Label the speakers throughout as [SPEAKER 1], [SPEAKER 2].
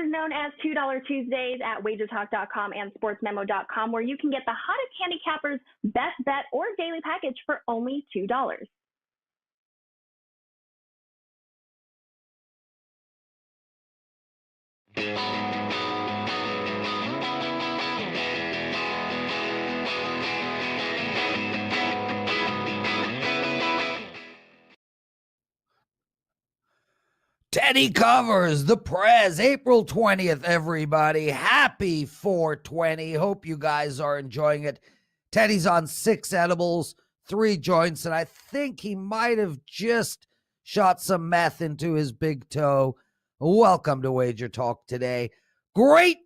[SPEAKER 1] is known as $2 Tuesdays at WagerTalk.com and SportsMemo.com, where you can get the hottest handicappers, best bet, or daily package for only $2.
[SPEAKER 2] Teddy covers the Prez, April 20th, everybody. Happy 420. Hope you guys are enjoying it. Teddy's on 6 edibles, 3 joints, and I think he might have just shot some meth into his big toe. Welcome to WagerTalk Today. Great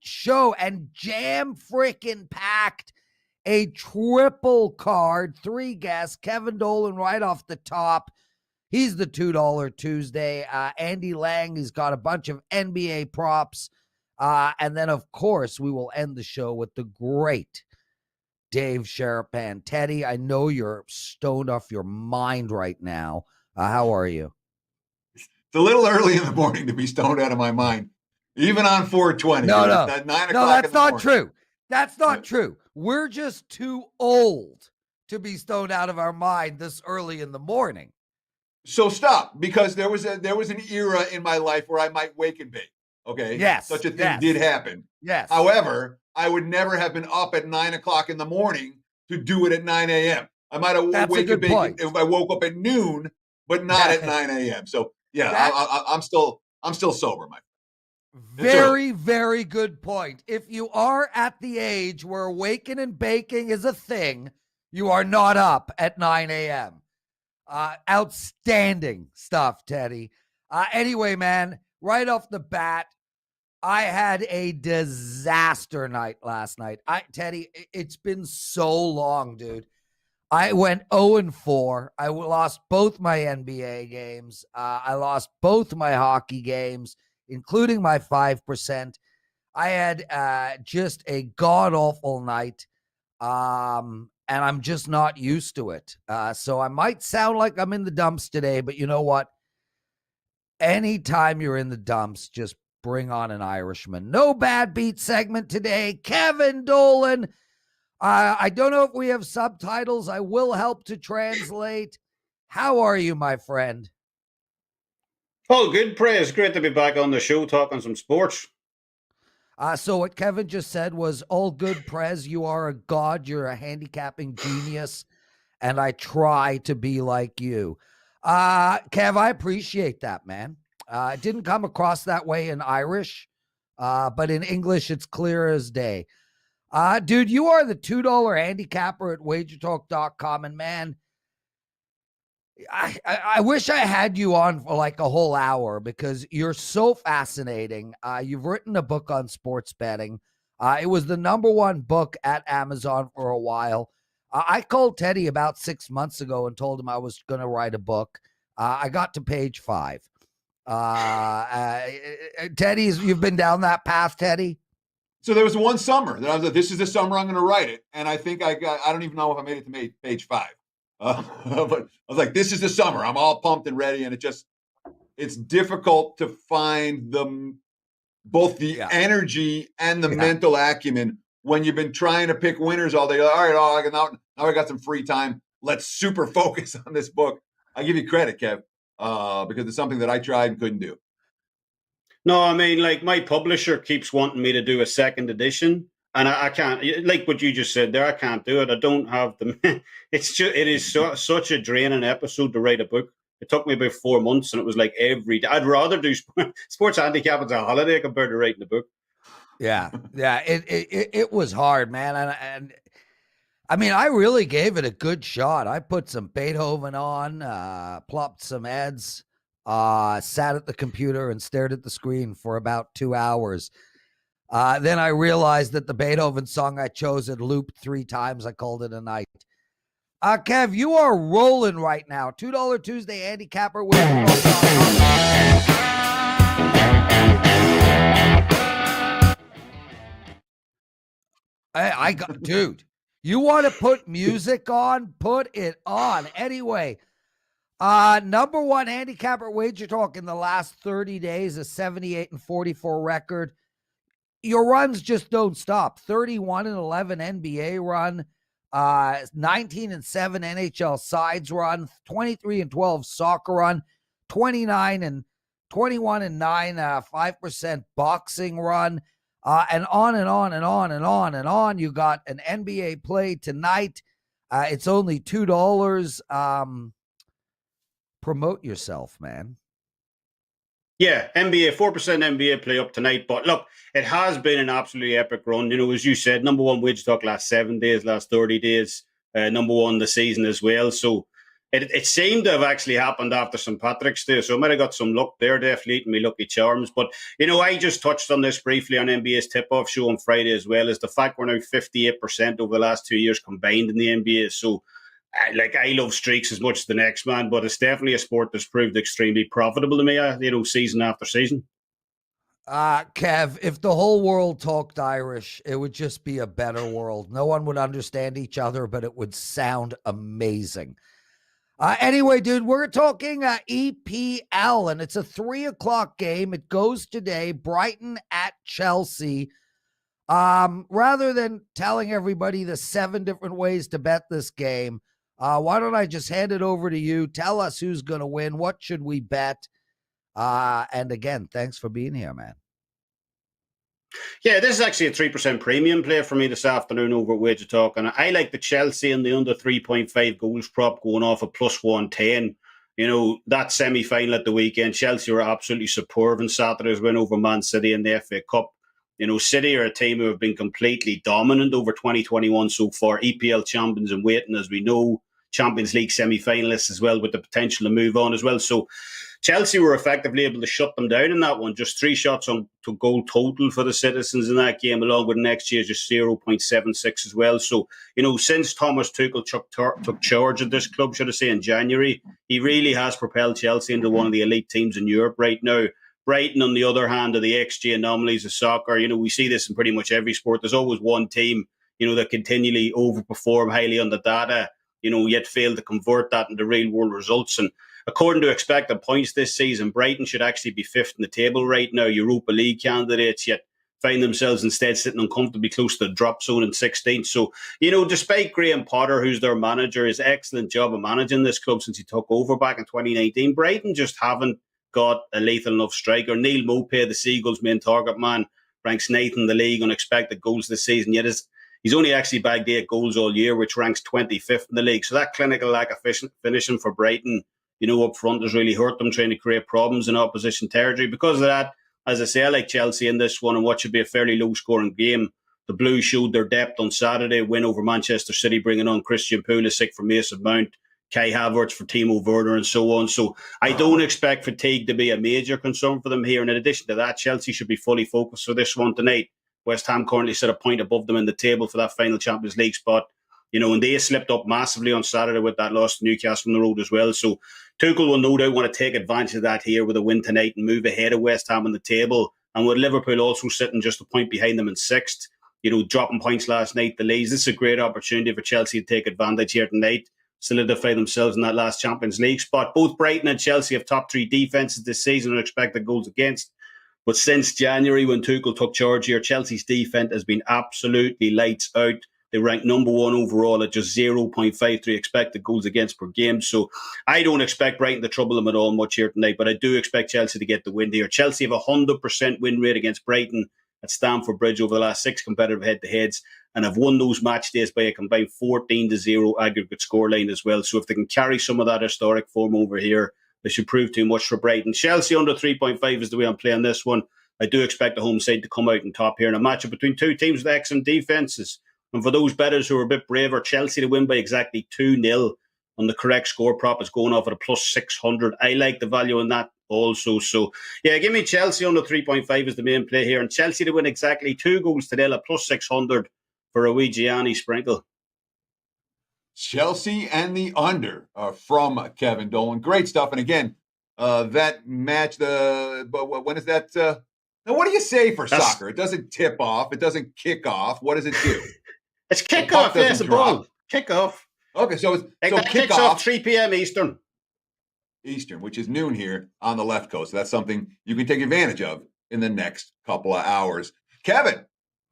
[SPEAKER 2] show and jam freaking packed. A triple card, 3 guests. Kevin Dolan right off the top. He's the $2 Tuesday. Andy Lang, he's got a bunch of NBA props. And then, of course, we will end the show with the great Dave Sharapan. Teddy, I know you're stoned off your mind right now. How are you?
[SPEAKER 3] It's a little early in the morning to be stoned out of my mind, even on 420.
[SPEAKER 2] No,
[SPEAKER 3] at 9 o'clock
[SPEAKER 2] no, that's
[SPEAKER 3] in the
[SPEAKER 2] not
[SPEAKER 3] morning.
[SPEAKER 2] true. That's not true. We're just too old to be stoned out of our mind this early in the morning.
[SPEAKER 3] So stop, because there was an era in my life where I might wake and bake. Okay.
[SPEAKER 2] Yes.
[SPEAKER 3] Such a thing did happen.
[SPEAKER 2] Yes.
[SPEAKER 3] However, I would never have been up at 9 o'clock in the morning to do it at 9 a.m. I might have wake and bake if I woke up at noon, but not at 9 a.m. So yeah, I'm still sober, my friend.
[SPEAKER 2] Very good point. If you are at the age where waking and baking is a thing, you are not up at 9 a.m. Outstanding stuff, Teddy. Anyway, man, right off the bat, I had a disaster night last night. Teddy, it's been so long, dude. I went 0-4. I lost both my NBA games. I lost both my hockey games, including my 5%. I had just a god-awful night. And I'm just not used to it. So I might sound like I'm in the dumps today, but you know what? Anytime you're in the dumps, just bring on an Irishman. No bad beat segment today. Kevin Dolan. I don't know if we have subtitles. I will help to translate. How are you, my friend?
[SPEAKER 4] Oh, good, Prez. Great to be back on the show talking some sports.
[SPEAKER 2] So what Kevin just said was, all good, Prez. You are a god. You're a handicapping genius. And I try to be like you. Kev, I appreciate that, man. It didn't come across that way in Irish. But in English, it's clear as day. Dude, you are the $2 handicapper at WagerTalk.com. And man, I wish I had you on for like a whole hour because you're so fascinating. You've written a book on sports betting. It was the #1 book at Amazon for a while. I called Teddy about 6 months ago and told him I was going to write a book. I got to page 5. Teddy's, you've been down that path, Teddy?
[SPEAKER 3] So there was one summer that I was like, this is the summer I'm going to write it. And I think I don't even know if I made it to page 5. But I was like, this is the summer. I'm all pumped and ready. And it's difficult to find both the energy and the mental acumen when you've been trying to pick winners all day. All right, now I got some free time. Let's super focus on this book. I give you credit, Kev, because it's something that I tried and couldn't do.
[SPEAKER 4] No, I mean, like my publisher keeps wanting me to do a second edition. And I can't, like what you just said there, I can't do it. I don't have the, it is such a draining episode to write a book. It took me about 4 months and it was like every day. I'd rather do sports handicapping as a holiday compared to writing a book.
[SPEAKER 2] Yeah. It was hard, man. And I mean, I really gave it a good shot. I put some Beethoven on, plopped some Eds, sat at the computer and stared at the screen for about 2 hours. Then I realized that the Beethoven song I chose had looped 3 times. I called it a night. Kev, you are rolling right now. $2 Tuesday handicapper with I got, dude, you want to put music on? Put it on. Anyway, Number one handicapper at WagerTalk in the last 30 days, a 78-44 record. Your runs just don't stop. 31-11 NBA run, 19-7 NHL sides run, 23-12 soccer run, 21-9, 5% boxing run, and on and on and on and on and on. You got an NBA play tonight. It's only $2. Promote yourself, man.
[SPEAKER 4] Yeah, NBA, 4% NBA play up tonight. But look, it has been an absolutely epic run. As you said, number one WagerTalk last 7 days, last 30 days, number one this season as well. So it seemed to have actually happened after St. Patrick's Day. So I might have got some luck there, definitely eating me lucky charms. But, I just touched on this briefly on NBA's tip-off show on Friday as well, is the fact we're now 58% over the last 2 years combined in the NBA. So I love streaks as much as the next man, but it's definitely a sport that's proved extremely profitable to me, season after season.
[SPEAKER 2] Kev, if the whole world talked Irish, it would just be a better world. No one would understand each other, but it would sound amazing. Anyway, dude, we're talking EPL, and it's a 3:00 game. It goes today, Brighton at Chelsea. Rather than telling everybody the 7 different ways to bet this game, why don't I just hand it over to you? Tell us who's going to win. What should we bet? And again, thanks for being here, man.
[SPEAKER 4] Yeah, this is actually a 3% premium play for me this afternoon over at WagerTalk. And I like the Chelsea and the under 3.5 goals prop going off at plus 110. That semi-final at the weekend, Chelsea were absolutely superb in Saturday's win over Man City in the FA Cup. City are a team who have been completely dominant over 2021 so far. EPL champions in waiting, as we know. Champions League semi-finalists as well, with the potential to move on as well. So Chelsea were effectively able to shut them down in that one. Just 3 shots on to goal total for the citizens in that game, along with next year's just 0.76 as well. So, since Thomas Tuchel took charge of this club, should I say, in January, he really has propelled Chelsea into one of the elite teams in Europe right now. Brighton, on the other hand, are the XG anomalies of soccer. We see this in pretty much every sport. There's always one team, that continually overperform highly on the data, yet fail to convert that into real-world results. And according to expected points this season, Brighton should actually be 5th in the table right now, Europa League candidates, yet find themselves instead sitting uncomfortably close to the drop zone in 16th. So, despite Graham Potter, who's their manager, his excellent job of managing this club since he took over back in 2019, Brighton just haven't got a lethal enough striker. Neil Maupay, the Seagulls' main target man, ranks 9th in the league on expected goals this season, yet he's only actually bagged 8 goals all year, which ranks 25th in the league. So that clinical lack of finishing for Brighton, up front has really hurt them, trying to create problems in opposition territory. Because of that, as I say, I like Chelsea in this one, and what should be a fairly low-scoring game. The Blues showed their depth on Saturday, win over Manchester City, bringing on Christian Pulisic for Mason Mount, Kai Havertz for Timo Werner, and so on. So I don't expect fatigue to be a major concern for them here. And in addition to that, Chelsea should be fully focused for this one tonight. West Ham currently sit a point above them in the table for that final Champions League spot. And they slipped up massively on Saturday with that loss to Newcastle on the road as well. So Tuchel will no doubt want to take advantage of that here with a win tonight and move ahead of West Ham on the table. And with Liverpool also sitting just a point behind them in 6th, dropping points last night, the Leeds, this is a great opportunity for Chelsea to take advantage here tonight, solidify themselves in that last Champions League spot. Both Brighton and Chelsea have top 3 defences this season and expected goals against. But since January, when Tuchel took charge here, Chelsea's defence has been absolutely lights out. They rank number 1 overall at just 0.53 expected goals against per game. So I don't expect Brighton to trouble them at all much here tonight, but I do expect Chelsea to get the win here. Chelsea have a 100% win rate against Brighton at Stamford Bridge over the last 6 competitive head-to-heads, and have won those match days by a combined 14-0 aggregate scoreline as well. So if they can carry some of that historic form over here, they should prove too much for Brighton. Chelsea under 3.5 is the way I'm playing this one. I do expect the home side to come out and top here in a matchup between 2 teams with excellent defences. And for those bettors who are a bit braver, Chelsea to win by exactly 2-0 on the correct score prop is going off at a plus 600. I like the value in that also. So, yeah, give me Chelsea under 3.5 as the main play here. And Chelsea to win exactly 2 goals today at plus 600 for a wee Gianni sprinkle.
[SPEAKER 3] Chelsea and the under from Kevin Dolan. Great stuff. And again, that match, when is that? Now, what do you say for soccer? It doesn't tip off. It doesn't kick off. What does it do?
[SPEAKER 4] It's kickoff. Yeah, it's a ball. Kickoff.
[SPEAKER 3] Okay, so
[SPEAKER 4] kicks off 3 p.m. Eastern.
[SPEAKER 3] Eastern, which is noon here on the left coast. So that's something you can take advantage of in the next couple of hours. Kevin,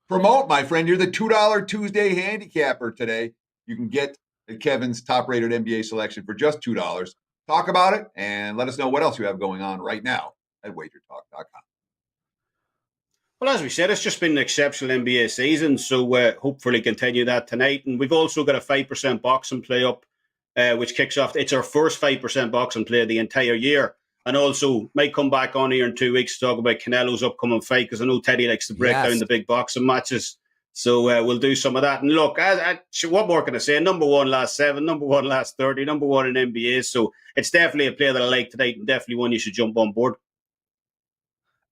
[SPEAKER 3] promote, my friend. You're the $2 Tuesday handicapper today. You can get Kevin's top-rated NBA selection for just $2. Talk about it and let us know what else you have going on right now at WagerTalk.com.
[SPEAKER 4] Well, as we said, it's just been an exceptional NBA season, so hopefully continue that tonight. And we've also got a 5% boxing play up, which kicks off. It's our first 5% boxing play of the entire year. And also might come back on here in 2 weeks to talk about Canelo's upcoming fight, because I know Teddy likes to break down the big boxing matches. So we'll do some of that. And look, what more can I say? Number one last 7, number one last 30, number one in NBA. So it's definitely a play that I like tonight, and definitely one you should jump on board.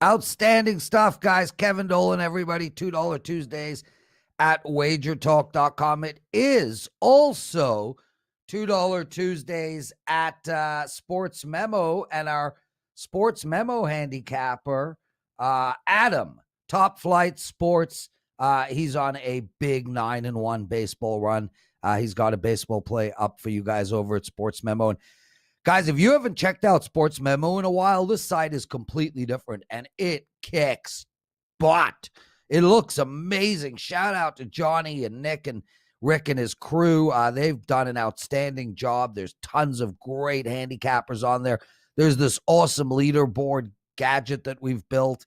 [SPEAKER 2] Outstanding stuff, guys. Kevin Dolan, everybody, $2 Tuesdays at WagerTalk.com. It is also $2 Tuesdays at Sports Memo, and our Sports Memo handicapper, Adam, Top Flight Sports. He's on a big 9-1 baseball run. He's got a baseball play up for you guys over at Sports Memo. And guys, if you haven't checked out Sports Memo in a while, this site is completely different, and it kicks butt. It looks amazing. Shout out to Johnny and Nick and Rick and his crew. They've done an outstanding job. There's tons of great handicappers on there. There's this awesome leaderboard gadget that we've built.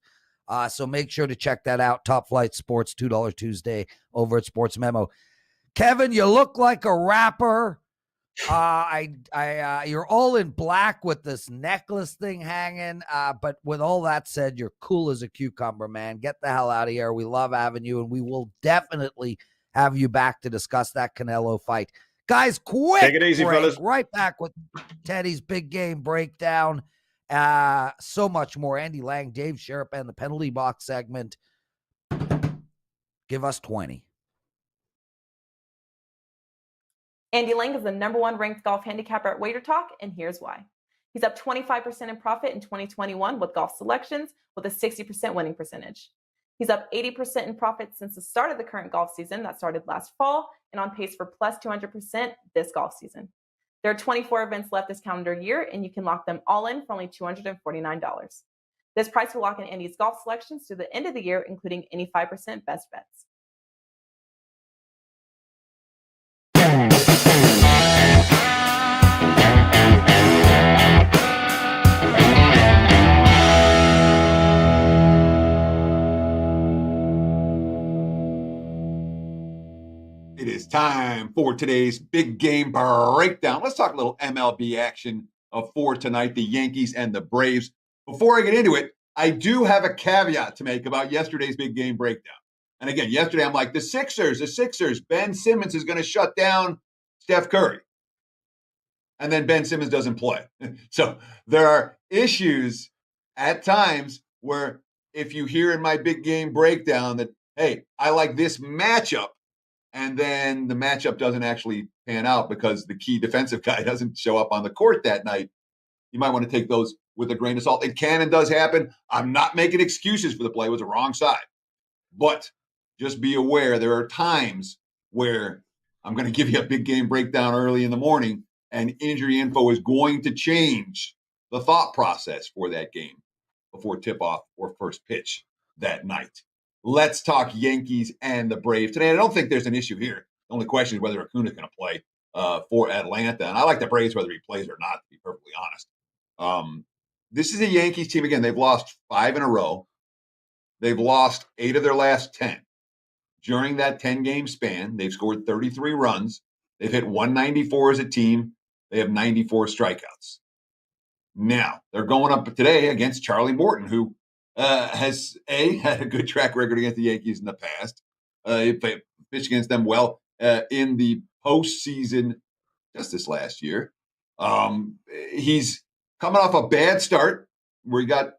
[SPEAKER 2] So make sure to check that out. Top Flight Sports, $2 Tuesday over at Sports Memo. Kevin, you look like a rapper. You're all in black with this necklace thing hanging. But with all that said, you're cool as a cucumber, man. Get the hell out of here. We love having you, and we will definitely have you back to discuss that Canelo fight. Guys, quick
[SPEAKER 4] Take it easy,
[SPEAKER 2] break.
[SPEAKER 4] fellas.
[SPEAKER 2] Right back with Teddy's big game breakdown. So much more. Andy Lang, Dave Sharapan, the penalty box segment. Give us 20.
[SPEAKER 5] Andy Lang is the #1 ranked golf handicapper at WagerTalk, and here's why. He's up 25% in profit in 2021 with golf selections with a 60% winning percentage. He's up 80% in profit since the start of the current golf season that started last fall, and on pace for plus 200% this golf season. There are 24 events left this calendar year, and you can lock them all in for only $249. This price will lock in Andy's golf selections through the end of the year, including any 5% best bets.
[SPEAKER 3] It is time for today's big game breakdown. Let's talk a little MLB action for tonight, the Yankees and the Braves. Before I get into it, I do have a caveat to make about yesterday's big game breakdown. And again, yesterday I'm like, the Sixers, Ben Simmons is going to shut down Steph Curry. And then Ben Simmons doesn't play. So there are issues at times where if you hear in my big game breakdown that, hey, I like this matchup, and then the matchup doesn't actually pan out because the key defensive guy doesn't show up on the court that night, you might want to take those with a grain of salt. It can and does happen. I'm not making excuses for the play. It was the wrong side. But just be aware there are times where I'm going to give you a big game breakdown early in the morning, and injury info is going to change the thought process for that game before tip-off or first pitch that night. Let's talk Yankees and the Braves today. I don't think there's an issue here. The only question is whether Acuna's going to play for Atlanta. And I like the Braves whether he plays or not, to be perfectly honest. This is a Yankees team. Again, they've lost 5 in a row. They've lost 8 of their last 10. During that 10-game span, they've scored 33 runs. They've hit 194 as a team. They have 94 strikeouts. Now, they're going up today against Charlie Morton, who has had a good track record against the Yankees in the past. He pitched against them well in the postseason just this last year. He's coming off a bad start where he got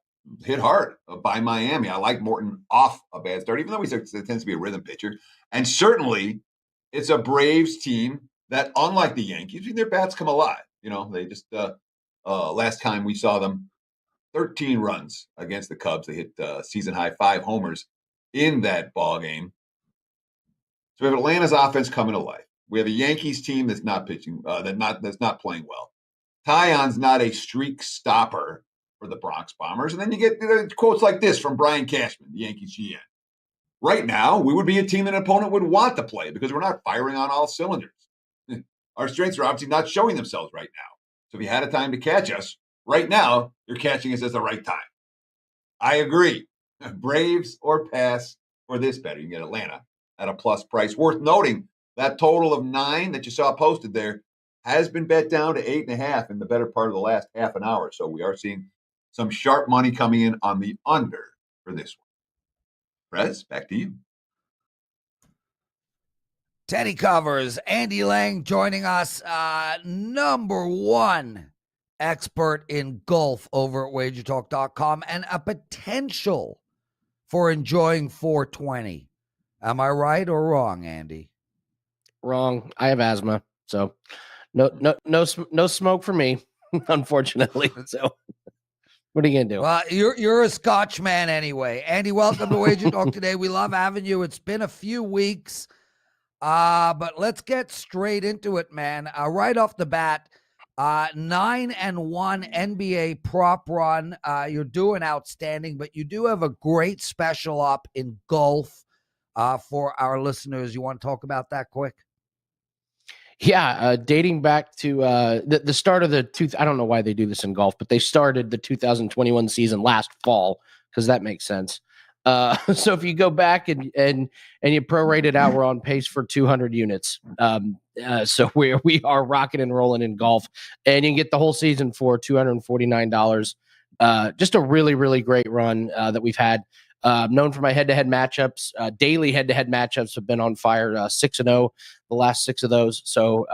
[SPEAKER 3] hit hard by Miami. I like Morton off a bad start, even though he tends to be a rhythm pitcher. And certainly it's a Braves team that, unlike the Yankees, their bats come alive. You know, they just last time we saw them, 13 runs against the Cubs. They hit season high 5 homers in that ball game. So we have Atlanta's offense coming to life. We have a Yankees team that's not pitching, that's not playing well. Tyon's not a streak stopper for the Bronx Bombers. And then you get quotes like this from Brian Cashman, the Yankees GM. Right now, we would be a team an opponent would want to play because we're not firing on all cylinders. Our strengths are obviously not showing themselves right now. So if you had a time to catch us, right now, you're catching us at the right time. I agree. Braves or pass for this bet. You can get Atlanta at a plus price. Worth noting, that total of 9 that you saw posted there has been bet down to 8.5 in the better part of the last half an hour. So we are seeing some sharp money coming in on the under for this one. Prez, back to you.
[SPEAKER 2] Teddy Covers, Andy Lang joining us, number one expert in golf over at WagerTalk.com and a potential for enjoying 420. Am I right or wrong, Andy?
[SPEAKER 6] Wrong. I have asthma, so no smoke for me, unfortunately. So what are you gonna do?
[SPEAKER 2] Well, you're a Scotch man anyway. Andy, welcome to WagerTalk Today. We love having you. It's been a few weeks, but let's get straight into it, man. Right off the bat, 9-1 NBA prop run. You're doing outstanding, but you do have a great special up in golf for our listeners. You want to talk about that quick?
[SPEAKER 6] Yeah, dating back to the start of the I don't know why they do this in golf, but they started the 2021 season last fall because that makes sense. So if you go back and you prorate it out, we're on pace for 200 units. So we are rocking and rolling in golf, and you can get the whole season for $249. Just a really, really great run that we've had. Known for my head-to-head matchups. Daily head-to-head matchups have been on fire, 6-0 the last 6 of those. So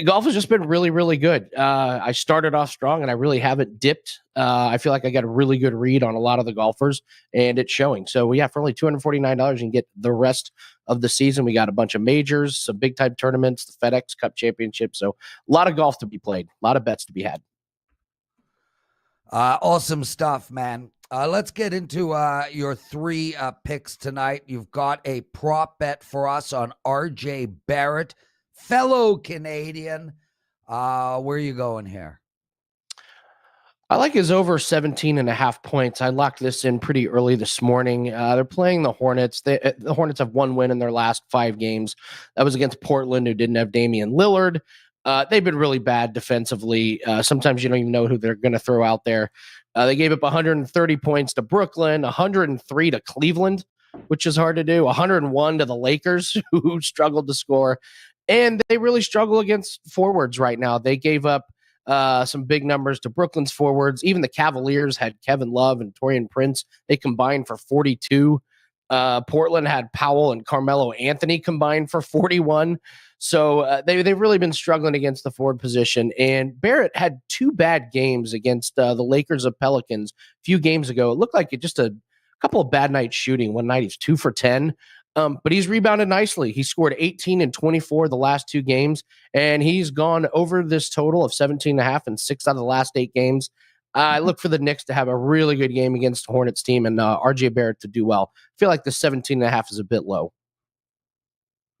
[SPEAKER 6] golf has just been really, really good. I started off strong, and I really haven't dipped. I feel like I got a really good read on a lot of the golfers, and it's showing. So, yeah, for only $249, you can get the rest of the season. We got a bunch of majors, some big-time tournaments, the FedEx Cup Championship. So a lot of golf to be played, a lot of bets to be had.
[SPEAKER 2] Awesome stuff, man. Let's get into your 3 picks tonight. You've got a prop bet for us on RJ Barrett, fellow Canadian. Where are you going here?
[SPEAKER 6] I like his over 17.5 points. I locked this in pretty early this morning. They're playing the Hornets. The Hornets have 1 win in their last 5 games. That was against Portland, who didn't have Damian Lillard. They've been really bad defensively. Sometimes you don't even know who they're going to throw out there. They gave up 130 points to Brooklyn, 103 to Cleveland, which is hard to do, 101 to the Lakers, who struggled to score. And they really struggle against forwards right now. They gave up some big numbers to Brooklyn's forwards. Even the Cavaliers had Kevin Love and Taurean Prince. They combined for 42. Portland had Powell and Carmelo Anthony combined for 41. So they've really been struggling against the forward position. And Barrett had 2 bad games against the Lakers of Pelicans a few games ago. It looked like just a couple of bad nights shooting. One night he's 2 for 10. But he's rebounded nicely. He scored 18 and 24 the last 2 games, and he's gone over this total of 17.5 in 6 out of the last 8 games. I look for the Knicks to have a really good game against the Hornets team and RJ Barrett to do well. I feel like the 17.5 is a bit low.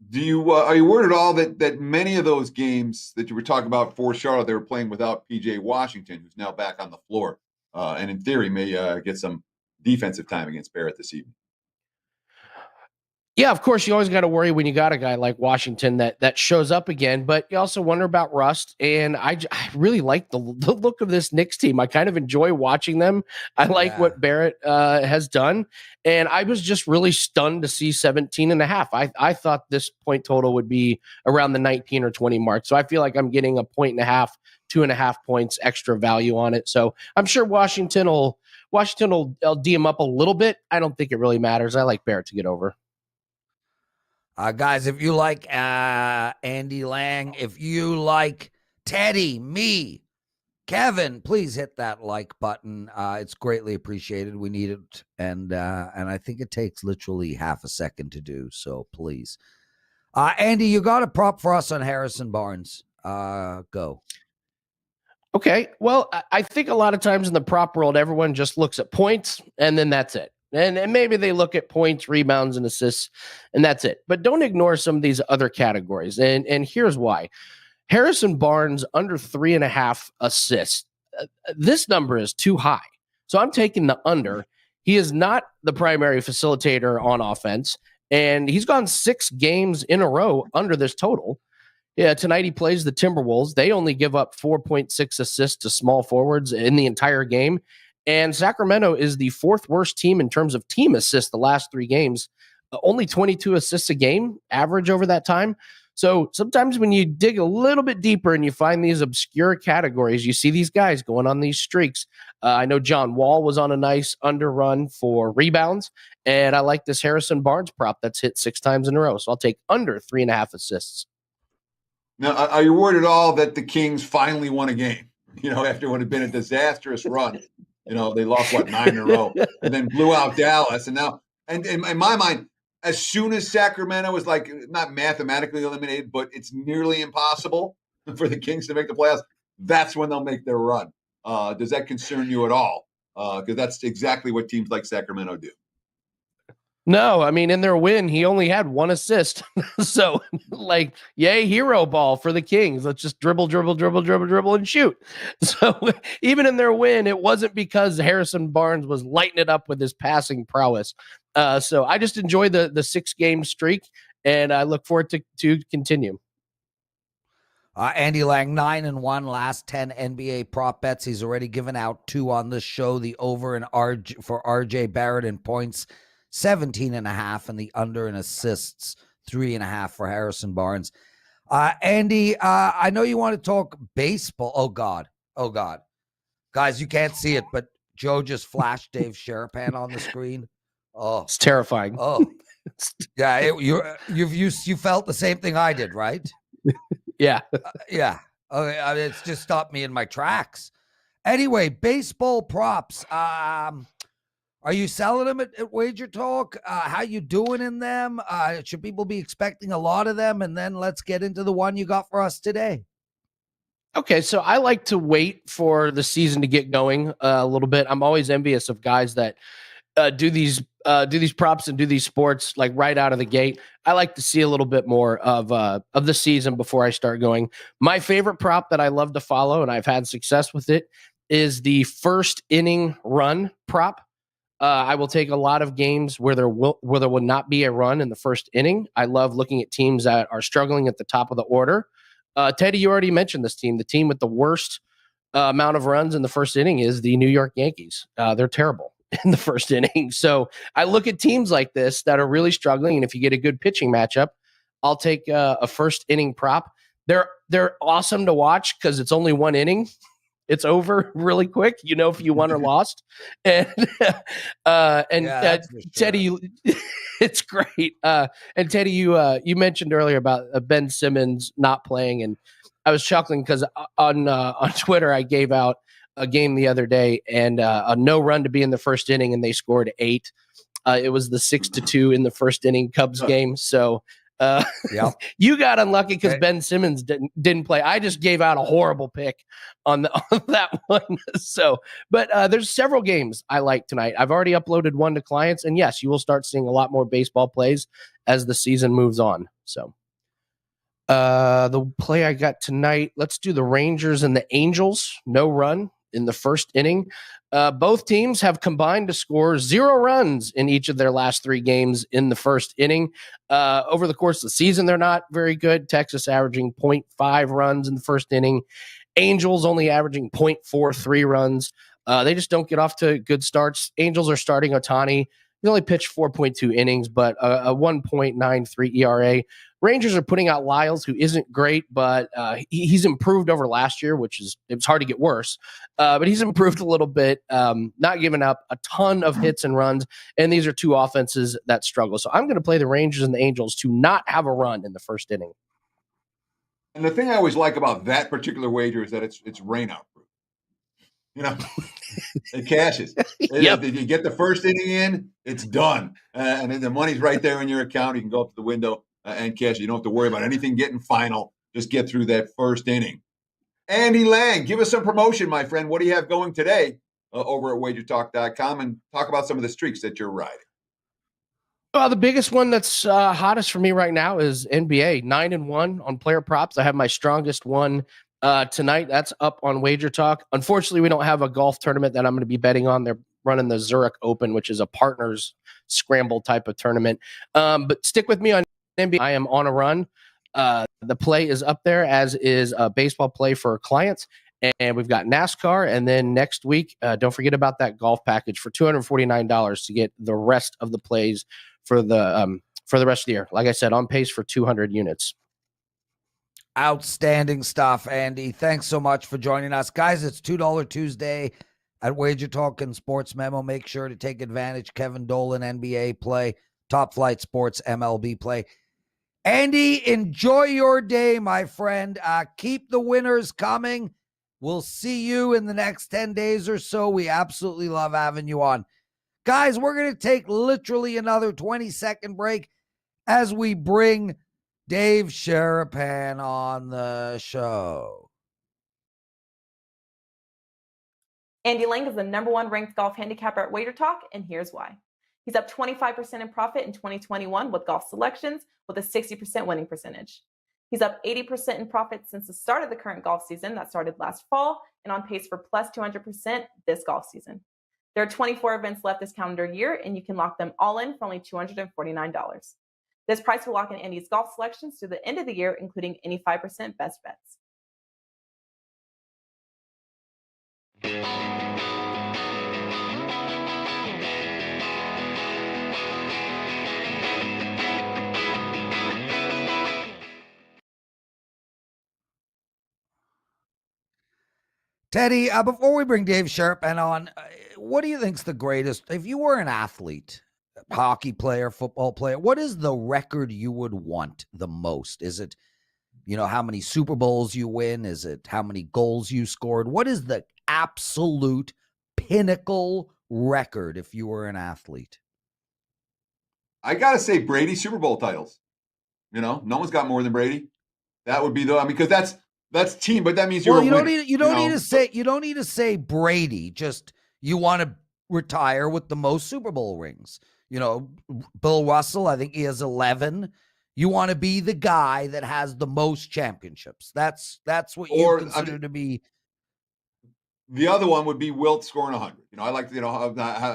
[SPEAKER 3] Do you are you worried at all that many of those games that you were talking about for Charlotte, they were playing without PJ Washington, who's now back on the floor, and in theory may get some defensive time against Barrett this evening?
[SPEAKER 6] Yeah, of course, you always got to worry when you got a guy like Washington that shows up again, but you also wonder about rust, and I really like the look of this Knicks team. I kind of enjoy watching them. I like what Barrett has done, and I was just really stunned to see 17.5. I thought this point total would be around the 19 or 20 mark, so I feel like I'm getting a 1.5, 2.5 points extra value on it. So I'm sure Washington will D him up a little bit. I don't think it really matters. I like Barrett to get over.
[SPEAKER 2] Guys, if you like Andy Lang, if you like Teddy, me, Kevin, please hit that like button. It's greatly appreciated. We need it, and I think it takes literally half a second to do. So please, Andy, you got a prop for us on Harrison Barnes. Go.
[SPEAKER 6] Okay. Well, I think a lot of times in the prop world, everyone just looks at points, and then that's it. And maybe they look at points, rebounds, and assists, and that's it. But don't ignore some of these other categories. And here's why. Harrison Barnes under 3.5 assists. This number is too high. So I'm taking the under. He is not the primary facilitator on offense, and he's gone 6 games in a row under this total. Yeah, tonight he plays the Timberwolves. They only give up 4.6 assists to small forwards in the entire game. And Sacramento is the 4th worst team in terms of team assists the last 3 games. Only 22 assists a game average over that time. So sometimes when you dig a little bit deeper and you find these obscure categories, you see these guys going on these streaks. I know John Wall was on a nice underrun for rebounds, and I like this Harrison Barnes prop that's hit 6 times in a row. So I'll take under 3.5 assists.
[SPEAKER 3] Now, are you worried at all that the Kings finally won a game? After what had been a disastrous run. They lost, 9 in a row and then blew out Dallas. And now, and in my mind, as soon as Sacramento was not mathematically eliminated, but it's nearly impossible for the Kings to make the playoffs, that's when they'll make their run. Does that concern you at all? Because that's exactly what teams like Sacramento do.
[SPEAKER 6] No, I mean, in their win, he only had 1 assist. So, yay, hero ball for the Kings. Let's just dribble, and shoot. So, even in their win, it wasn't because Harrison Barnes was lighting it up with his passing prowess. So, I just enjoy the 6-game streak, and I look forward to continue.
[SPEAKER 2] Andy Lang, 9-1, last 10 NBA prop bets. He's already given out 2 on this show. The over and for RJ Barrett in points, 17.5, and the under in assists, 3.5 for Harrison Barnes. Andy, I know you want to talk baseball. Oh God. Guys, you can't see it, but Joe just flashed Dave Sharapan on the screen. Oh,
[SPEAKER 6] it's terrifying.
[SPEAKER 2] Oh, yeah. You felt the same thing I did, right?
[SPEAKER 6] Yeah.
[SPEAKER 2] Yeah. Okay, it's just stopped me in my tracks. Anyway, baseball props. Are you selling them at WagerTalk? How you doing in them? Should people be expecting a lot of them? And then let's get into the one you got for us today.
[SPEAKER 6] Okay, so I like to wait for the season to get going a little bit. I'm always envious of guys that do these props and do these sports right out of the gate. I like to see a little bit more of the season before I start going. My favorite prop that I love to follow, and I've had success with it, is the first inning run prop. I will take a lot of games where there will not be a run in the first inning. I love looking at teams that are struggling at the top of the order. Teddy, you already mentioned this team. The team with the worst amount of runs in the first inning is the New York Yankees. They're terrible in the first inning. So I look at teams like this that are really struggling, and if you get a good pitching matchup, I'll take a first inning prop. They're awesome to watch because it's only 1 inning. It's over really quick, if you won or lost. And Teddy, it's great. And Teddy, you mentioned earlier about Ben Simmons not playing, and I was chuckling because on Twitter I gave out a game the other day and a no run to be in the first inning, and they scored 8. It was the 6-2 in the first inning Cubs game. So. You got unlucky because Ben Simmons didn't play. I just gave out a horrible pick on that one. So, but there's several games I like tonight. I've already uploaded one to clients, and yes, you will start seeing a lot more baseball plays as the season moves on. So, the play I got tonight, let's do the Rangers and the Angels. No run in the first inning. Both teams have combined to score 0 runs in each of their last 3 games in the first inning. Over the course of the season, they're not very good. Texas averaging 0.5 runs in the first inning. Angels only averaging 0.43 runs. They just don't get off to good starts. Angels are starting Ohtani. He only pitched 4.2 innings, but a 1.93 ERA. Rangers are putting out Lyles, who isn't great, but he's improved over last year, it's hard to get worse. But he's improved a little bit, not giving up a ton of hits and runs. And these are 2 offenses that struggle. So I'm going to play the Rangers and the Angels to not have a run in the first inning.
[SPEAKER 3] And the thing I always like about that particular wager is that it's rainout proof. It cashes.
[SPEAKER 6] Yep.
[SPEAKER 3] If you get the first inning in, it's done. And then the money's right there in your account. You can go up to the window and cash it. You don't have to worry about anything getting final. Just get through that first inning. Andy Lang, give us some promotion, my friend. What do you have going today over at WagerTalk.com, and talk about some of the streaks that you're riding?
[SPEAKER 6] The biggest one that's hottest for me right now is NBA. 9-1 on player props. I have my strongest one tonight. That's up on WagerTalk. Unfortunately, we don't have a golf tournament that I'm going to be betting on. They're running the Zurich Open, which is a partners scramble type of tournament. But stick with me on NBA. I am on a run. The play is up there, as is a baseball play for clients. And we've got NASCAR. And then next week, don't forget about that golf package for $249 to get the rest of the plays for the rest of the year. Like I said, on pace for 200 units.
[SPEAKER 2] Outstanding stuff, Andy. Thanks so much for joining us. Guys, it's $2 Tuesday at WagerTalk and Sports Memo. Make sure to take advantage. Kevin Dolan, NBA play, Top Flight Sports, MLB play. Andy, enjoy your day, my friend. Keep the winners coming. We'll see you in the next 10 days or so. We absolutely love having you on. Guys, we're going to take literally another 20-second break as we bring Dave Sharapan on the show.
[SPEAKER 5] Andy Lang is the #1 ranked golf handicapper at WagerTalk, and here's why. He's up 25% in profit in 2021 with golf selections with a 60% winning percentage. He's up 80% in profit since the start of the current golf season that started last fall and on pace for plus 200% this golf season. There are 24 events left this calendar year, and you can lock them all in for only $249. This price will lock in Andy's golf selections through the end of the year, including any 5% best bets.
[SPEAKER 2] Teddy, before we bring Dave Sharapan on, what do you think's the greatest? If you were an athlete, hockey player, football player, what is the record you would want the most? Is it, how many Super Bowls you win? Is it how many goals you scored? What is the absolute pinnacle record if you were an athlete?
[SPEAKER 3] I got to say Brady Super Bowl titles. No one's got more than Brady. That would be because that's team, but that means you're a winner.
[SPEAKER 2] You don't need to say Brady. Just you want to retire with the most Super Bowl rings. Bill Russell, I think he has 11. You want to be the guy that has the most championships. That's what you consider to be.
[SPEAKER 3] The other one would be Wilt scoring 100. I like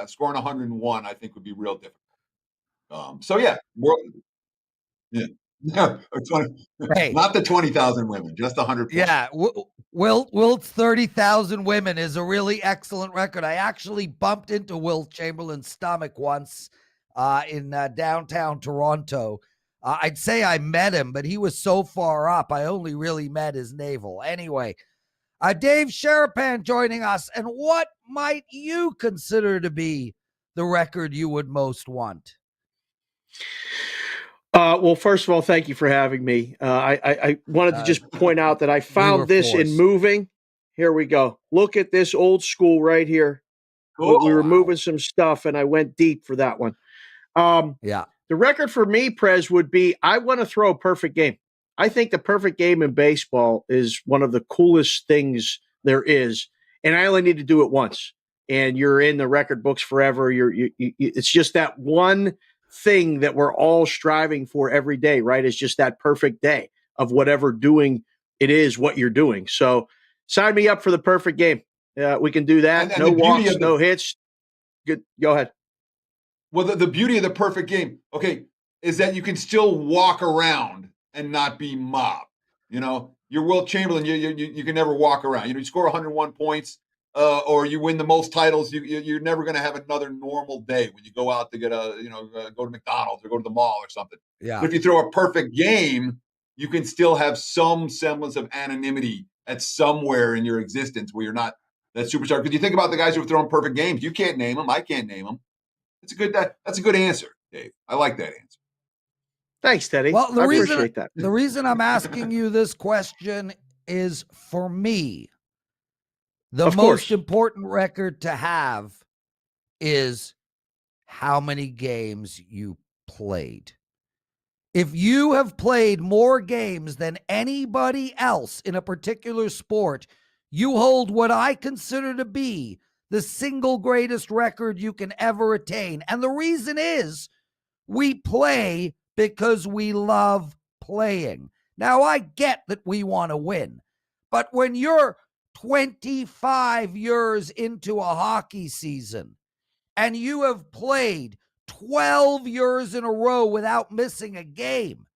[SPEAKER 3] scoring 101. I think would be real difficult. So yeah. Yeah, hey, not the 20,000 women, just 100.
[SPEAKER 2] Yeah, Wilt's 30,000 women is a really excellent record. I actually bumped into Wilt Chamberlain's stomach once in downtown Toronto. I'd say I met him, but he was so far up, I only really met his navel. Anyway, Dave Sharapan joining us, and what might you consider to be the record you would most want?
[SPEAKER 7] Well, first of all, thank you for having me. I wanted to just point out that I found this in moving. Here we go. Look at this old school right here. Cool. We were moving some stuff, and I went deep for that one.
[SPEAKER 2] Yeah.
[SPEAKER 7] The record for me, Prez, would be I want to throw a perfect game. I think the perfect game in baseball is one of the coolest things there is, and I only need to do it once. And you're in the record books forever. It's just that one thing that we're all striving for every day, right? Is just that perfect day of whatever doing it is what you're doing. So sign me up for the perfect game. We can do that. And no walks, no hits. Good. Go ahead.
[SPEAKER 3] Well, the beauty of the perfect game, okay, is that you can still walk around and not be mobbed. You're Wilt Chamberlain. You can never walk around. You score 101 points. Or you win the most titles, you're never going to have another normal day when you go out to get go to McDonald's or go to the mall or something.
[SPEAKER 2] Yeah.
[SPEAKER 3] But if you throw a perfect game, you can still have some semblance of anonymity at somewhere in your existence where you're not that superstar. Because you think about the guys who have thrown perfect games, you can't name them. I can't name them. That's a good answer, Dave. I like that answer.
[SPEAKER 7] Thanks, Teddy.
[SPEAKER 2] Well,
[SPEAKER 7] I appreciate that.
[SPEAKER 2] The reason I'm asking you this question is, for me, the most important record to have is how many games you played. If you have played more games than anybody else in a particular sport, you hold what I consider to be the single greatest record you can ever attain. And the reason is We play because we love playing. Now, I get that we want to win, but when you're 25 years into a hockey season and you have played 12 years in a row without missing a game,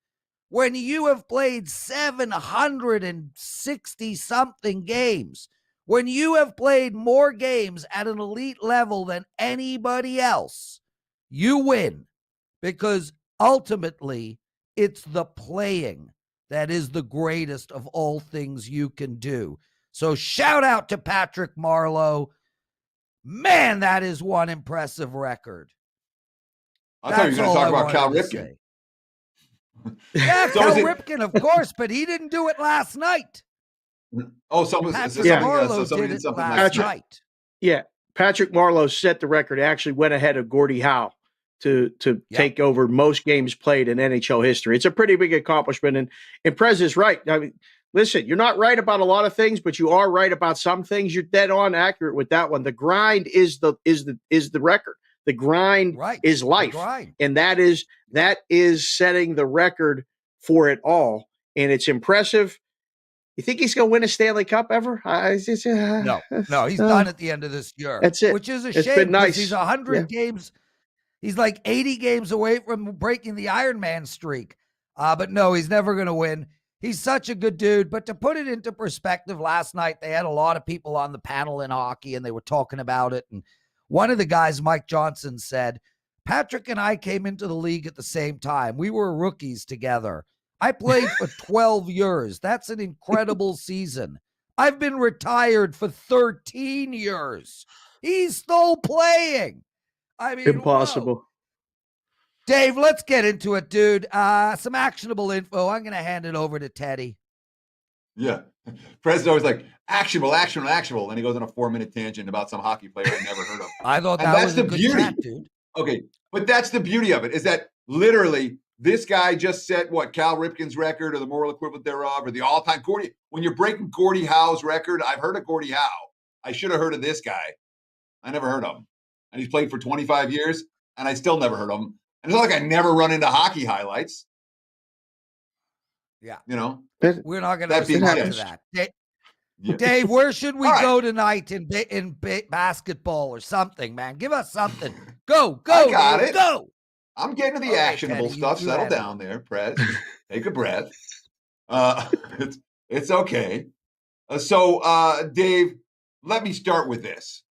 [SPEAKER 2] when you have played 760 something games, when you have played more games at an elite level than anybody else, you win, because ultimately it's the playing that is the greatest of all things you can do. So shout out to Patrick Marleau. Man, that is one impressive record.
[SPEAKER 3] I thought you were going to talk about Cal Ripken.
[SPEAKER 2] Yeah, Cal Ripken, of course, but he didn't do it last night.
[SPEAKER 3] Oh, somebody did something last night.
[SPEAKER 7] Yeah, Patrick Marleau set the record. He actually went ahead of Gordie Howe to take over most games played in NHL history. It's a pretty big accomplishment. And Prez is right. I mean, listen, you're not right about a lot of things, but you are right about some things. You're dead on accurate with that one. The grind is the record. The grind is life. And that is setting the record for it all. And it's impressive. You think he's going to win a Stanley Cup ever?
[SPEAKER 2] No, he's done at the end of this year.
[SPEAKER 7] That's it.
[SPEAKER 2] Which is a
[SPEAKER 7] it's
[SPEAKER 2] shame,
[SPEAKER 7] been nice.
[SPEAKER 2] He's 100 games. He's like 80 games away from breaking the Iron Man streak. But no, he's never going to win. He's such a good dude. But to put it into perspective, last night they had a lot of people on the panel in hockey, and they were talking about it. And one of the guys, Mike Johnson, said, Patrick and I came into the league at the same time. We were rookies together. I played for 12 years. That's an incredible season. I've been retired for 13 years. He's still playing. I mean,
[SPEAKER 7] impossible.
[SPEAKER 2] Whoa. Dave, let's get into it, dude. Some actionable info. I'm going to hand it over to Teddy.
[SPEAKER 3] Yeah. President always like, actionable. And he goes on a 4-minute tangent about some hockey player I've never heard of.
[SPEAKER 2] I thought that was the beauty, chat, dude.
[SPEAKER 3] Okay, but that's the beauty of it, is that literally this guy just set Cal Ripken's record or the moral equivalent thereof, or the all-time Gordie. When you're breaking Gordie Howe's record, I've heard of Gordie Howe. I should have heard of this guy. I never heard of him. And he's played for 25 years, and I still never heard of him. And it's not like I never run into hockey highlights.
[SPEAKER 2] Yeah.
[SPEAKER 3] You know?
[SPEAKER 2] We're not going to get into that. Dave, where should we go tonight in basketball or something, man? Give us something. Go.
[SPEAKER 3] I got it.
[SPEAKER 2] Go.
[SPEAKER 3] I'm getting to the actionable stuff. Settle down there, Prez. Take a breath. It's okay. So, Dave, let me start with this.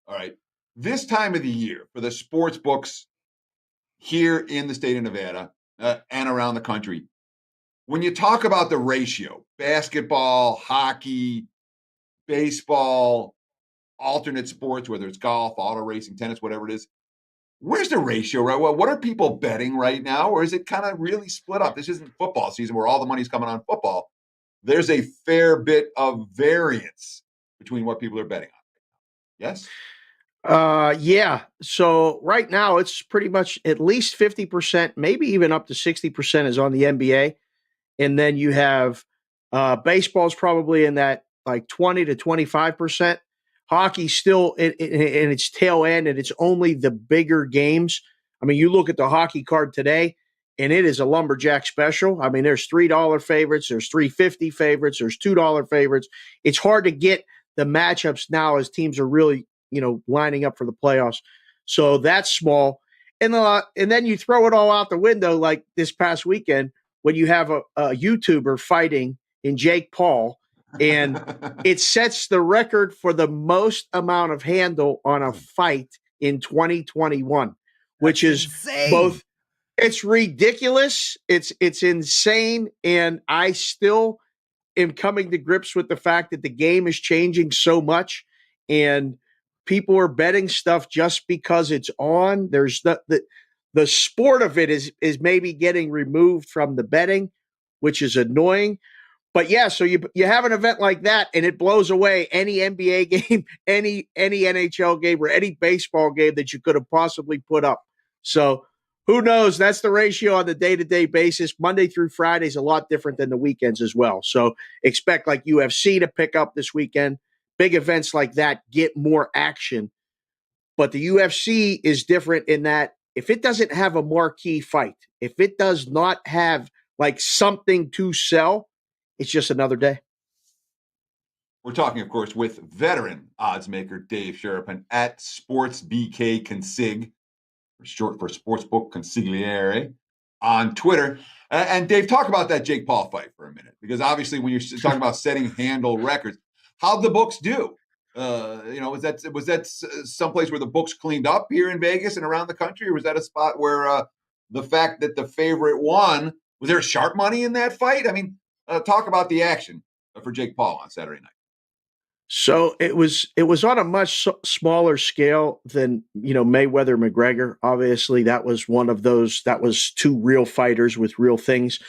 [SPEAKER 3] All right. This time of the year for the sports books here in the state of Nevada and around the country, when you talk about the ratio, basketball, hockey, baseball, alternate sports, whether it's golf, auto racing, tennis, whatever it is, where's the ratio, right? Well, what are people betting right now? Or is it kind of really split up? This isn't football season where all the money's coming on football. There's a fair bit of variance between what people are betting on. Yes?
[SPEAKER 7] Yeah. So right now it's pretty much at least 50%, maybe even up to 60% is on the NBA. And then you have baseball's probably in that like 20 to 25%. Hockey still in its tail end, and it's only the bigger games. I mean, you look at the hockey card today, and it is a lumberjack special. I mean, there's $3 favorites, there's $3.50 favorites, there's $2 favorites. It's hard to get the matchups now as teams are really, lining up for the playoffs. So that's small. And then you throw it all out the window, like this past weekend when you have a YouTuber fighting in Jake Paul, and it sets the record for the most amount of handle on a fight in 2021, which is both. It's ridiculous. It's insane. And I still am coming to grips with the fact that the game is changing so much, and people are betting stuff just because it's on. There's the sport of it is maybe getting removed from the betting, which is annoying. But yeah, so you have an event like that, and it blows away any NBA game, any NHL game, or any baseball game that you could have possibly put up. So who knows? That's the ratio on the day-to-day basis. Monday through Friday is a lot different than the weekends as well. So expect like UFC to pick up this weekend. Big events like that get more action. But the UFC is different in that if it doesn't have a marquee fight, if it does not have like something to sell, it's just another day.
[SPEAKER 3] We're talking, of course, with veteran oddsmaker Dave Sharapan at SportsBK Consig, short for Sportsbook Consigliere, on Twitter. And Dave, talk about that Jake Paul fight for a minute, because obviously when you're talking about setting handle records, how'd the books do? Was that someplace where the books cleaned up here in Vegas and around the country, or was that a spot where the fact that the favorite won, was there sharp money in that fight? I mean, talk about the action for Jake Paul on Saturday night.
[SPEAKER 7] So it was on a much smaller scale than, Mayweather McGregor. Obviously, that was one of those, that was two real fighters with real things.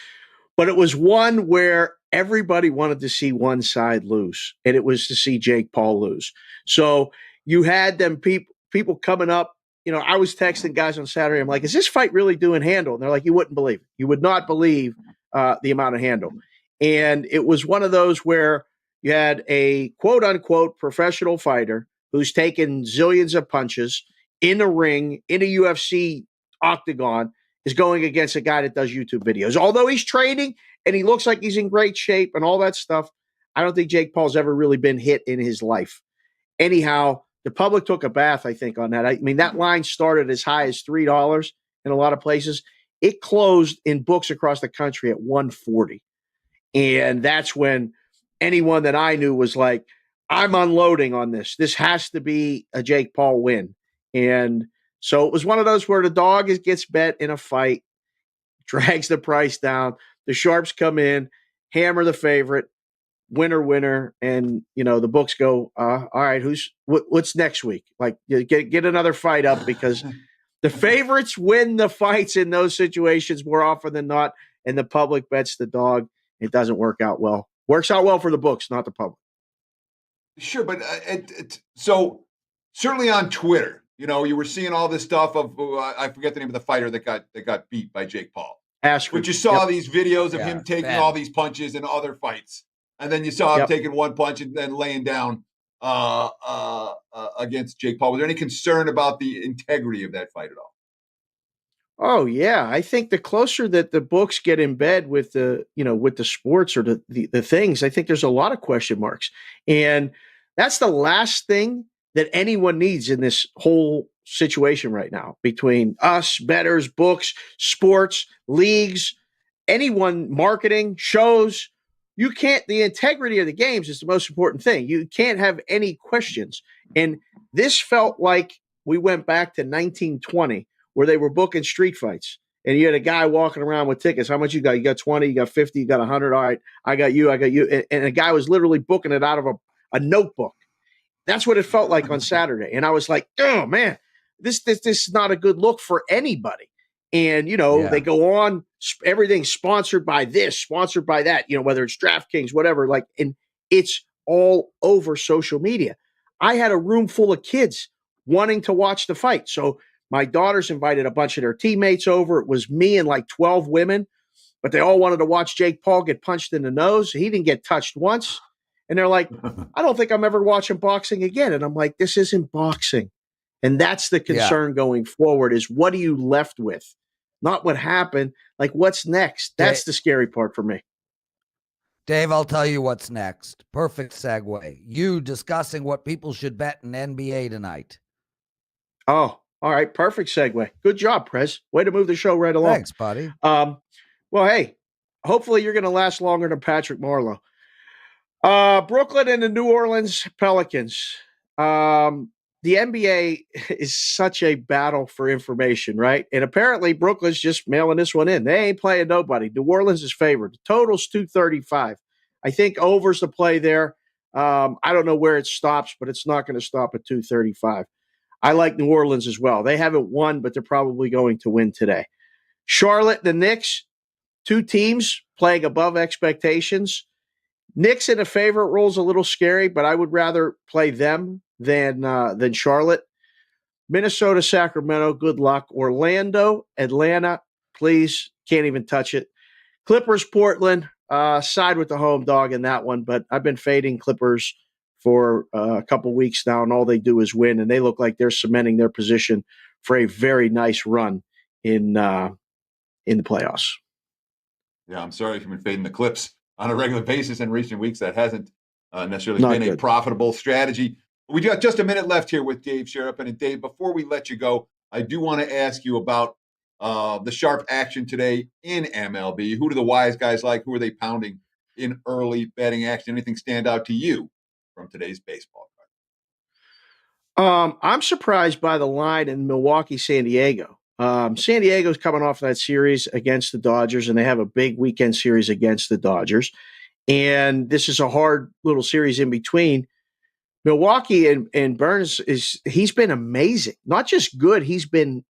[SPEAKER 7] But it was one where everybody wanted to see one side lose, and it was to see Jake Paul lose. So you had them people coming up. I was texting guys on Saturday. I'm like, is this fight really doing handle? And they're like, you wouldn't believe it. You would not believe the amount of handle. And it was one of those where you had a quote unquote professional fighter who's taken zillions of punches in a ring, in a UFC octagon, is going against a guy that does YouTube videos. Although he's training and he looks like he's in great shape and all that stuff, I don't think Jake Paul's ever really been hit in his life. Anyhow, the public took a bath, I think, on that. I mean, that line started as high as $3 in a lot of places. It closed in books across the country at $140. And that's when anyone that I knew was like, I'm unloading on this. This has to be a Jake Paul win. And so it was one of those where the dog gets bet in a fight, drags the price down. The sharps come in, hammer the favorite, winner. And, the books go, all right, what's next week? Like, get another fight up, because the favorites win the fights in those situations more often than not. And the public bets the dog. It doesn't work out well. Works out well for the books, not the public.
[SPEAKER 3] Sure, but so certainly on Twitter, you were seeing all this stuff of I forget the name of the fighter that got beat by Jake Paul.
[SPEAKER 7] Askren.
[SPEAKER 3] But you saw these videos of him taking all these punches in other fights, and then you saw him taking one punch and then laying down against Jake Paul. Was there any concern about the integrity of that fight at all?
[SPEAKER 7] Oh yeah, I think the closer that the books get in bed with the sports or the things, I think there's a lot of question marks, and that's the last thing that anyone needs in this whole situation right now between us, bettors, books, sports, leagues, anyone, marketing, shows. The integrity of the games is the most important thing. You can't have any questions, and this felt like we went back to 1920. Where they were booking street fights, and you had a guy walking around with tickets. How much you got? You got 20, you got 50, you got 100. All right, I got you. And a guy was literally booking it out of a notebook. That's what it felt like on Saturday. And I was like, oh man, this is not a good look for anybody. And, they go on, everything's sponsored by this, sponsored by that, whether it's DraftKings, whatever, and it's all over social media. I had a room full of kids wanting to watch the fight. So my daughters invited a bunch of their teammates over. It was me and like 12 women, but they all wanted to watch Jake Paul get punched in the nose. He didn't get touched once. And they're like, I don't think I'm ever watching boxing again. And I'm like, this isn't boxing. And that's the concern going forward, is what are you left with? Not what happened. Like, what's next? That's the scary part for me.
[SPEAKER 2] Dave, I'll tell you what's next. Perfect segue. You discussing what people should bet in NBA tonight.
[SPEAKER 7] Oh, all right. Perfect segue. Good job, Prez. Way to move the show right along.
[SPEAKER 2] Thanks, buddy.
[SPEAKER 7] Well, hey, hopefully you're going to last longer than Patrick Marleau. Brooklyn and the New Orleans Pelicans. The NBA is such a battle for information, right? And apparently Brooklyn's just mailing this one in. They ain't playing nobody. New Orleans is favored. The total's 235. I think over's the play there. I don't know where it stops, but it's not going to stop at 235. I like New Orleans as well. They haven't won, but they're probably going to win today. Charlotte and the Knicks, two teams playing above expectations. Knicks in a favorite role is a little scary, but I would rather play them than Charlotte. Minnesota, Sacramento, good luck. Orlando, Atlanta, please, can't even touch it. Clippers, Portland, side with the home dog in that one, but I've been fading Clippers for a couple weeks now, and all they do is win, and they look like they're cementing their position for a very nice run in the playoffs.
[SPEAKER 3] Yeah, I'm sorry if you've been fading the clips on a regular basis in recent weeks. That hasn't necessarily
[SPEAKER 7] Not
[SPEAKER 3] been
[SPEAKER 7] good.
[SPEAKER 3] a profitable strategy. We got just a minute left here with Dave Sharapan. And Dave, before we let you go, I do want to ask you about the sharp action today in MLB. Who do the wise guys like? Who are they pounding in early betting action? Anything stand out to you from today's baseball card?
[SPEAKER 7] I'm surprised by the line in Milwaukee, San Diego. San Diego's coming off that series against the Dodgers, and they have a big weekend series against the Dodgers. And this is a hard little series in between. Milwaukee and Burns he's been amazing. Not just good, he's been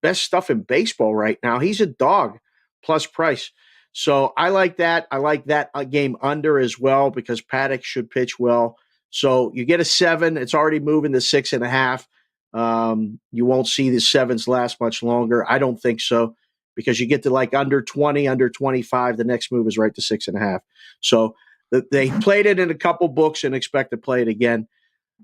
[SPEAKER 7] best stuff in baseball right now. He's a dog plus price. So I like that. I like that game under as well because Paddock should pitch well. So you get a 7. It's already moving to 6.5. You won't see the 7s last much longer. I don't think so because you get to like under 20, under 25. The next move is right to 6.5. So they played it in a couple books and expect to play it again.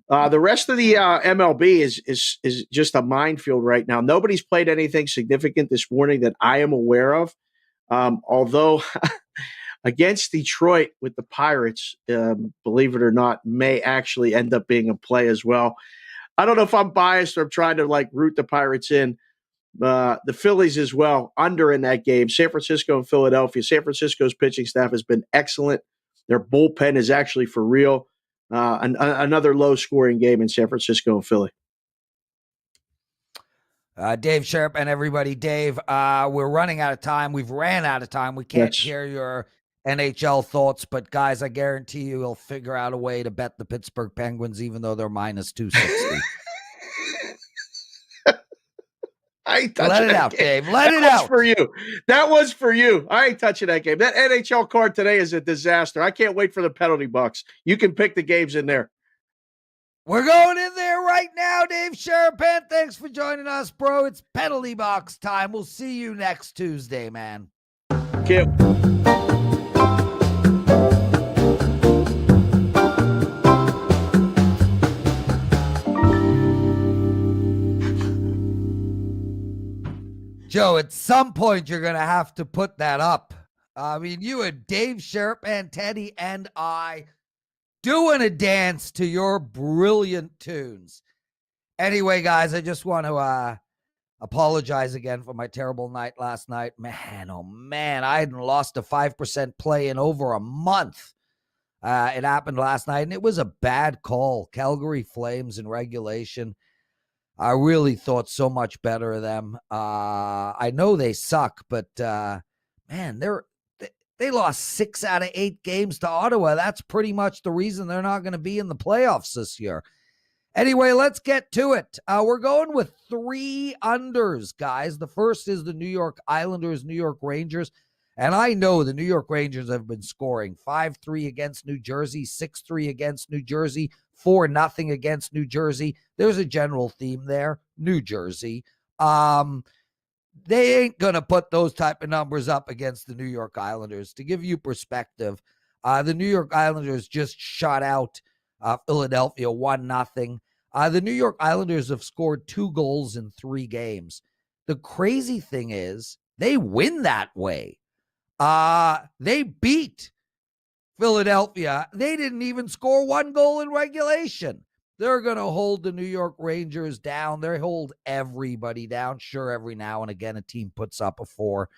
[SPEAKER 7] The rest of the MLB is just a minefield right now. Nobody's played anything significant this morning that I am aware of. Although against Detroit with the Pirates, believe it or not, may actually end up being a play as well. I don't know if I'm biased or I'm trying to like root the Pirates in. The Phillies as well, under in that game. San Francisco and Philadelphia. San Francisco's pitching staff has been excellent. Their bullpen is actually for real. Another low-scoring game in San Francisco and Philly.
[SPEAKER 2] Dave Sharapan, everybody. Dave, we're running out of time. We've ran out of time. We can't hear your NHL thoughts, but guys, I guarantee you he'll figure out a way to bet the Pittsburgh Penguins, even though they're minus 260.
[SPEAKER 7] I ain't
[SPEAKER 2] Let it out,
[SPEAKER 7] game.
[SPEAKER 2] Dave. Let it out.
[SPEAKER 7] For you. That was for you. I ain't touching that game. That NHL card today is a disaster. I can't wait for the penalty box. You can pick the games in there.
[SPEAKER 2] We're going in there right now, Dave Sharapan. Thanks for joining us, bro. It's penalty box time. We'll see you next Tuesday, man.
[SPEAKER 7] Can't.
[SPEAKER 2] Joe, at some point, you're going to have to put that up. I mean, you and Dave Sharapan, Teddy, and I doing a dance to your brilliant tunes. Anyway, guys, I just want to apologize again for my terrible night last night. Man, oh man, I hadn't lost a 5% play in over a month. It happened last night, and it was a bad call. Calgary Flames in regulation. I really thought so much better of them. I know they suck, but man, they lost 6 out of 8 games to Ottawa. That's pretty much the reason they're not going to be in the playoffs this year. Anyway, let's get to it. We're going with 3 unders, guys. The first is the New York Islanders, New York Rangers. And I know the New York Rangers have been scoring 5-3 against New Jersey, 6-3 against New Jersey, 4-0 against New Jersey. There's a general theme there, New Jersey. They ain't going to put those type of numbers up against the New York Islanders. To give you perspective, the New York Islanders just shut out Philadelphia 1-0. The New York Islanders have scored 2 goals in 3 games. The crazy thing is they win that way. They beat Philadelphia. They didn't even score 1 goal in regulation. They're going to hold the New York Rangers down. They hold everybody down. Sure, every now and again, a team puts up a 4,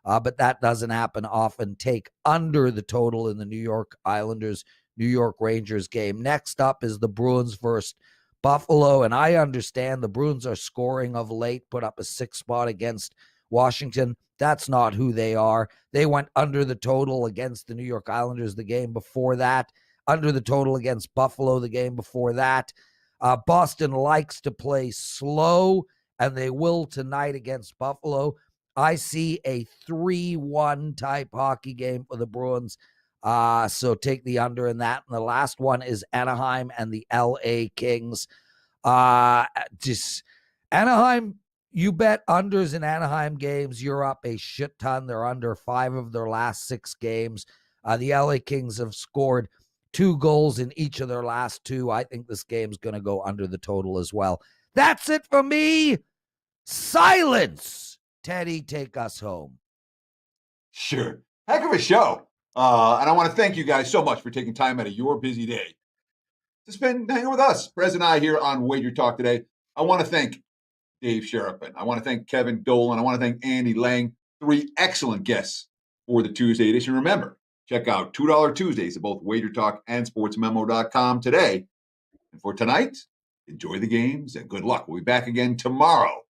[SPEAKER 2] but that doesn't happen often. Take under the total in the New York Islanders, New York Rangers game. Next up is the Bruins versus Buffalo, and I understand the Bruins are scoring of late, put up a 6 spot against Washington. That's not who they are. They went under the total against the New York Islanders the game before that, under the total against Buffalo the game before that. Boston likes to play slow, and they will tonight against Buffalo. I see a 3-1 type hockey game for the Bruins. So take the under in that. And the last one is Anaheim and the LA Kings. Just Anaheim, you bet unders in Anaheim games, you're up a shit ton. They're under 5 of their last 6 games. The LA Kings have scored 2 goals in each of their last 2. I think this game's going to go under the total as well. That's it for me. Silence. Teddy, take us home.
[SPEAKER 3] Sure. Heck of a show. And I want to thank you guys so much for taking time out of your busy day to spend hanging with us, Prez and I, here on WagerTalk Today. I want to thank Dave Sharapan. I want to thank Kevin Dolan. I want to thank Andy Lang. 3 excellent guests for the Tuesday edition. Remember, check out $2 Tuesdays at both WagerTalk and SportsMemo.com today. And for tonight, enjoy the games and good luck. We'll be back again tomorrow.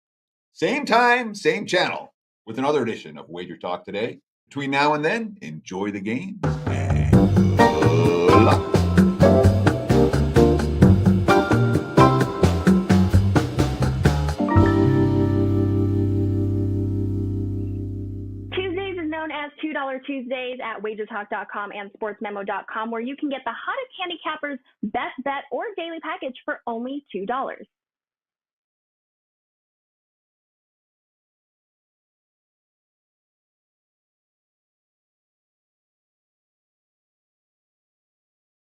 [SPEAKER 3] Same time, same channel, with another edition of WagerTalk Today. Between now and then, enjoy the games and good luck.
[SPEAKER 1] Tuesdays is known as $2 Tuesdays at WagerTalk.com and SportsMemo.com, where you can get the hottest handicappers, best bet, or daily package for only $2.